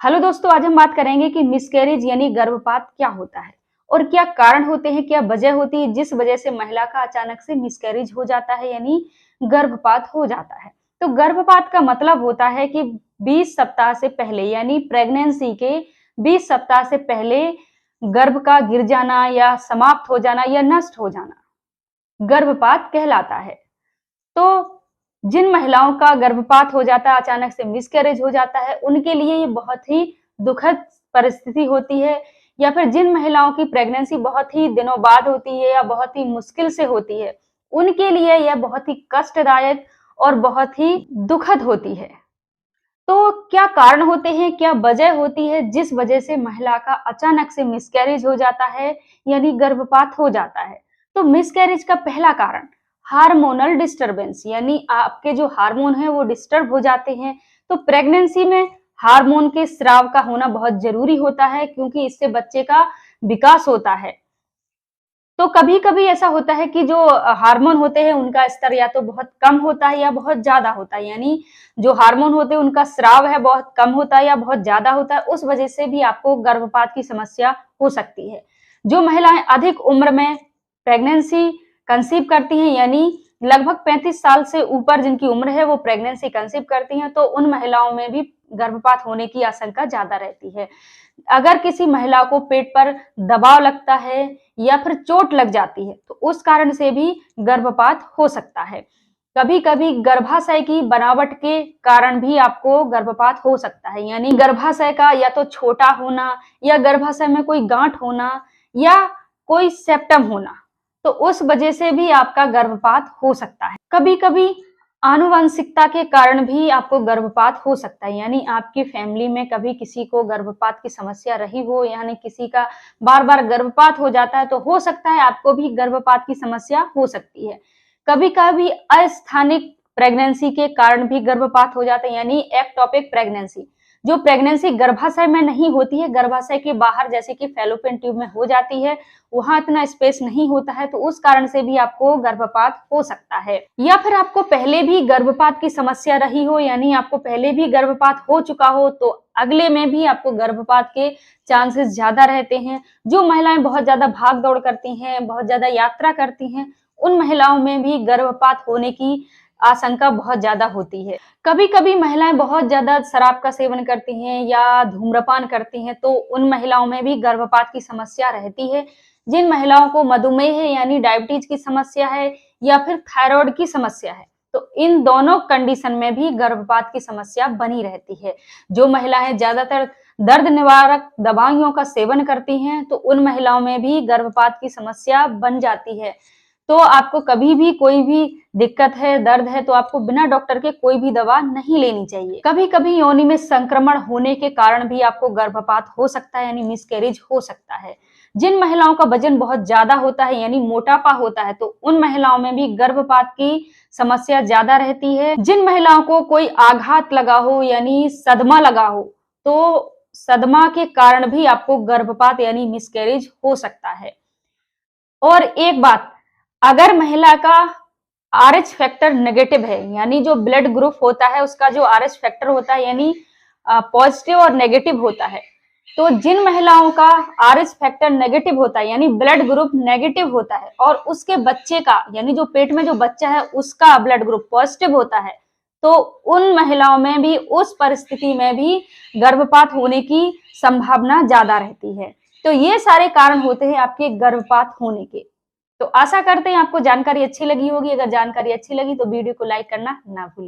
Hello दोस्तों, आज हम बात करेंगे कि मिसकैरेज यानी गर्भपात क्या होता है और क्या कारण होते हैं, क्या वजह होती है जिस वजह से महिला का अचानक से मिसकैरेज हो जाता है यानी गर्भपात हो जाता है। तो गर्भपात का मतलब होता है कि 20 सप्ताह से पहले यानी प्रेगनेंसी के 20 सप्ताह से पहले गर्भ का गिर जाना या समाप्त हो जाना या नष्ट हो जाना गर्भपात कहलाता है। तो जिन महिलाओं का गर्भपात हो जाता है, अचानक से मिसकैरेज हो जाता है, उनके लिए ये बहुत ही दुखद परिस्थिति होती है। या फिर जिन महिलाओं की प्रेगनेंसी बहुत ही दिनों बाद होती है या बहुत ही मुश्किल से होती है, उनके लिए यह बहुत ही कष्टदायक और बहुत ही दुखद होती है। तो क्या कारण होते हैं, क्या वजह होती है जिस वजह से महिला का अचानक से मिसकैरेज हो जाता है यानी गर्भपात हो जाता है। तो मिसकैरेज का पहला कारण हार्मोनल डिस्टरबेंस यानी आपके जो हार्मोन है वो डिस्टर्ब हो जाते हैं। तो प्रेगनेंसी में हार्मोन के स्राव का होना बहुत जरूरी होता है क्योंकि इससे बच्चे का विकास होता है। तो कभी-कभी ऐसा होता है कि जो हार्मोन होते हैं उनका स्तर या तो बहुत कम होता है या बहुत ज्यादा होता है, यानी जो हार्मोन होते हैं उनका स्राव है बहुत कम होता है या बहुत ज्यादा होता है, उस वजह से भी आपको गर्भपात की समस्या हो सकती है। जो महिलाएं अधिक उम्र में प्रेगनेंसी कंसीव करती हैं यानी लगभग 35 साल से ऊपर जिनकी उम्र है वो प्रेगनेंसी कंसीव करती हैं, तो उन महिलाओं में भी गर्भपात होने की आशंका ज्यादा रहती है। अगर किसी महिला को पेट पर दबाव लगता है या फिर चोट लग जाती है तो उस कारण से भी गर्भपात हो सकता है। कभी-कभी गर्भाशय की बनावट के कारण भी आपको गर्भपात हो सकता है, यानी गर्भाशय का या तो छोटा होना या गर्भाशय में कोई गांठ होना या कोई सेप्टम होना, तो उस वजह से भी आपका गर्भपात हो सकता है। कभी-कभी आनुवंशिकता के कारण भी आपको गर्भपात हो सकता है, यानी आपकी फैमिली में कभी किसी को गर्भपात की समस्या रही हो, यानी किसी का बार-बार गर्भपात हो जाता है, तो हो सकता है आपको भी गर्भपात की समस्या हो सकती है। कभी-कभी अस्थानिक प्रेगनेंसी के कारण भी गर्भपात हो जाता है, यानी एक्टोपिक प्रेगनेंसी। जो प्रेगनेंसी गर्भाशय में नहीं होती है, गर्भाशय के बाहर जैसे कि फैलोपियन ट्यूब में हो जाती है, वहां इतना स्पेस नहीं होता है, तो उस कारण से भी आपको गर्भपात हो सकता है। या फिर आपको पहले भी गर्भपात की समस्या रही हो, यानी आपको पहले भी गर्भपात हो चुका हो, तो अगले में भी आपको गर्भपात के चांसेस ज्यादा रहते हैं। जो महिलाएं बहुत ज्यादा भाग दौड़ करती हैं, बहुत ज्यादा यात्रा करती हैं, उन महिलाओं में भी गर्भपात होने की आशंका बहुत ज्यादा होती है। कभी-कभी महिलाएं बहुत ज्यादा शराब का सेवन करती हैं या धूम्रपान करती हैं, तो उन महिलाओं में भी गर्भपात की समस्या रहती है। जिन महिलाओं को मधुमेह है यानी डायबिटीज की समस्या है या फिर थायराइड की समस्या है, तो इन दोनों कंडीशन में भी गर्भपात की समस्या बनी रहती है। जो महिलाएं ज्यादातर दर्द निवारक दवाइयों का सेवन करती हैं, तो उन महिलाओं में भी गर्भपात की समस्या बन जाती है। तो आपको कभी भी कोई भी दिक्कत है, दर्द है, तो आपको बिना डॉक्टर के कोई भी दवा नहीं लेनी चाहिए। कभी-कभी योनि में संक्रमण होने के कारण भी आपको गर्भपात हो सकता है यानी मिसकैरेज हो सकता है। जिन महिलाओं का वजन बहुत ज्यादा होता है यानी मोटापा होता है, तो उन महिलाओं में भी गर्भपात की समस्या ज्यादा रहती है। जिन महिलाओं को कोई आघात लगा हो यानी सदमा लगा हो, तो सदमा के कारण भी आपको गर्भपात यानी मिसकैरेज हो सकता है। और एक बात, अगर महिला का आरएच फैक्टर नेगेटिव है, यानी जो ब्लड ग्रुप होता है उसका जो आरएच फैक्टर होता है यानी पॉजिटिव और नेगेटिव होता है, तो जिन महिलाओं का आरएच फैक्टर नेगेटिव होता है यानी ब्लड ग्रुप नेगेटिव होता है और उसके बच्चे का यानी जो पेट में जो बच्चा है उसका ब्लड ग्रुप पॉजिटिव होता है, तो उन महिलाओं में भी उस परिस्थिति में भी गर्भपात होने की संभावना ज्यादा रहती है। तो ये सारे कारण होते हैं आपके गर्भपात होने के। तो आशा करते हैं आपको जानकारी अच्छी लगी होगी। अगर जानकारी अच्छी लगी तो वीडियो को लाइक करना ना भूलें।